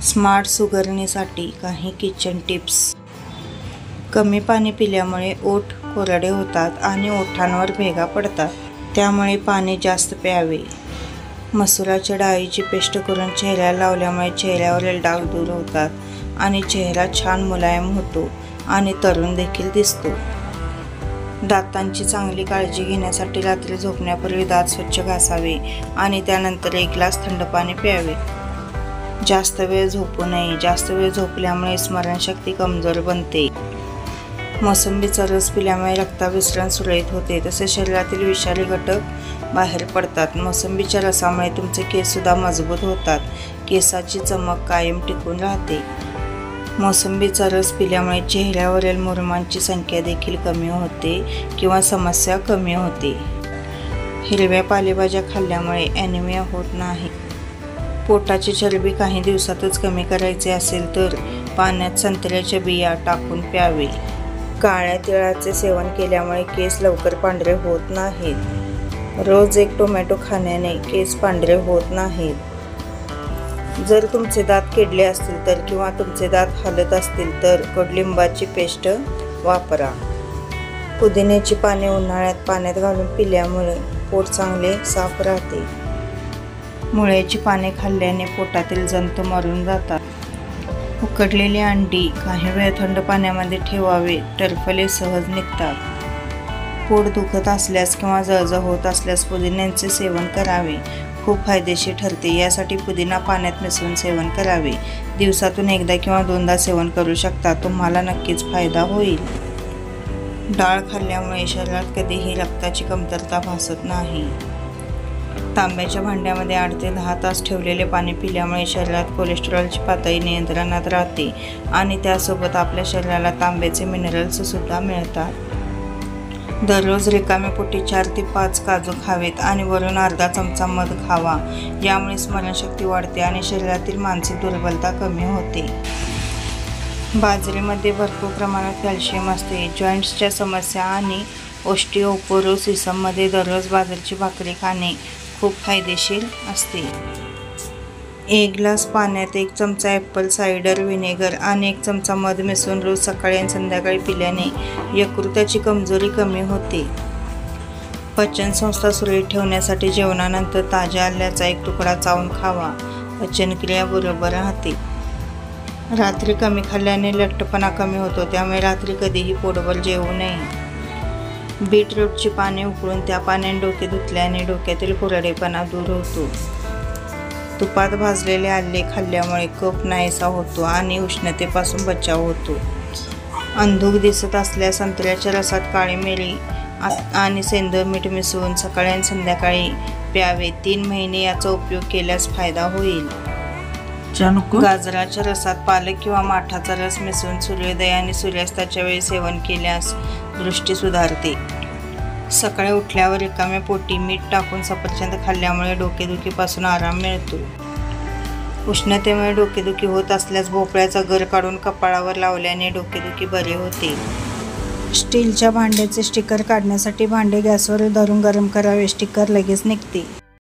Smart सुगरणीसाठी काही kitchen tips. कमी पाणी पिल्यामुळे ओठ कोरडे होतात आणि ओठांवर भेगा पडतात, त्यामुळे पाणी जास्त प्यावे. मसुराच्या डाळीची पेस्ट करून चेहऱ्याला लावल्यामुळे चेहऱ्यावरील डाग दूर होतात आणि चेहरा छान मुलायम होतो आणि तरुण देखील दिसतो. दातांची चांगली काळजी घेण्यासाठी रात्री झोपण्यापूर्वी दात स्वच्छ घासावे आणि त्यानंतर 1 ग्लास थंड पाणी प्यावे. जास्त वेळ झोपू नये. जास्त वेळ झोपल्यामुळे स्मरणशक्ती कमजोर बनते. मोसंबीचा रस पिल्यामुळे रक्ताभिसरण सुरळीत होते, तसेच शरीरातील विषारी घटक बाहेर पडतात. मोसंबीच्या रसामुळे तुमचे केससुद्धा मजबूत होतात. केसाची चमक कायम टिकून राहते. मोसंबीचा रस पिल्यामुळे चेहऱ्यावरील मुरुमांची संख्या देखील कमी होते किंवा समस्या कमी होते. हिरव्या पालेभाज्या खाल्ल्यामुळे ॲनिमिया होत नाही. पोटाची चरबी काही दिवसातच कमी करायची असेल तर पाण्यात संत्र्याच्या बिया टाकून प्यावे. काळ्या तिळाचे सेवन केल्यामुळे केस लवकर पांढरे होत नाहीत. रोज 1 टोमॅटो खाण्याने केस पांढरे होत नाहीत. जर तुमचे दात किडले असतील तर किंवा तुमचे दात हालत असतील तर कडुलिंबाची पेस्ट वापरा. पुदिन्याची पाने उन्हाळ्यात पाण्यात घालून पिल्यामुळे पोट चांगले साफ राहते. मुळ्याची पाने खाल्ल्याने पोटातील जंतू मरून जातात. उकडलेली अंडी काही वेळ थंड पाण्यामध्ये ठेवावे. टरफले सहज निघतात. पोट दुखत असल्यास किंवा जळजळ होत असल्यास पुदिन्याचे सेवन करावे. खूप फायदेशीर ठरते. यासाठी पुदिना पाण्यात मिसळून सेवन करावे. दिवसातून 1दा किंवा 2दा सेवन करू शकता. तुम्हाला नक्कीच फायदा होईल. डाळ खाल्ल्यामुळे शरीरात कधीही रक्ताची कमतरता भासत नाही. तांब्याच्या भांड्यामध्ये 8 ते 10 तास ठेवलेले पाणी पिल्यामुळे शरीरात कोलेस्टेरॉलची पातळी नियंत्रणात राहते आणि त्यासोबत आपल्या शरीराला तांब्याचे मिनरल्स सुद्धा मिळतात. दररोज रिकाम्या पोटी 4 ते 5 काजू खावेत आणि वरून अर्धा चमचा मध खावा. यामुळे स्मरणशक्ती वाढते आणि शरीरातील मानसिक दुर्बलता कमी होते. बाजरीमध्ये भरपूर प्रमाणात कॅल्शियम असते. जॉईंट्सच्या समस्या आणि ऑस्टिओपोरोसिसमध्ये दररोज बाजरीची भाकरी खाणे खूप फायदेशीर असते. 1 ग्लास पाण्यात 1 चमचा ॲपल सायडर व्हिनेगर आणि 1 चमचा मध मिसळून रोज सकाळी आणि संध्याकाळी पिल्याने यकृताची कमजोरी कमी होते. पचनसंस्था सुरळीत ठेवण्यासाठी जेवणानंतर ताज्या आल्याचा 1 तुकडा चावून खावा. पचनक्रिया बरोबर राहते. रात्री कमी खाल्ल्याने लठ्ठपणा कमी होतो, त्यामुळे रात्री कधीही पोटभर जेवू नये. बीटरूटची पाने उकळून त्या पाण्याने डोके धुतल्याने डोक्यातील कोरडेपणा दूर होतो. तुपात भाजलेले आले खाल्ल्यामुळे कफ नाहीसा होतो आणि उष्णतेपासून बचाव होतो. अंधुक दिसत असल्यास संत्र्याच्या रसात काळी मिरी आणि सेंधव मीठ मिसळून सकाळी आणि संध्याकाळी प्यावे. 3 महिने याचा उपयोग केल्यास फायदा होईल. गाजराच्या रसात पालक किंवा माठाचा रस मिसळून सूर्योदय आणि सूर्यास्ताच्या वेळी सेवन केल्यास दृष्टी सुधारते. सकाळी उठल्यावर रिकाम्या पोटी मीठ टाकून सफरचंद खाल्ल्यामुळे डोकेदुखीपासून आराम मिळतो. उष्णतेमुळे डोकेदुखी होत असल्यास भोपळ्याचा गर काढून कपाळावर लावल्याने डोकेदुखी बरे होते. स्टीलच्या भांड्याचे स्टिकर काढण्यासाठी भांडे गॅसवर धरून गरम करावे. स्टिकर लगेच निघते.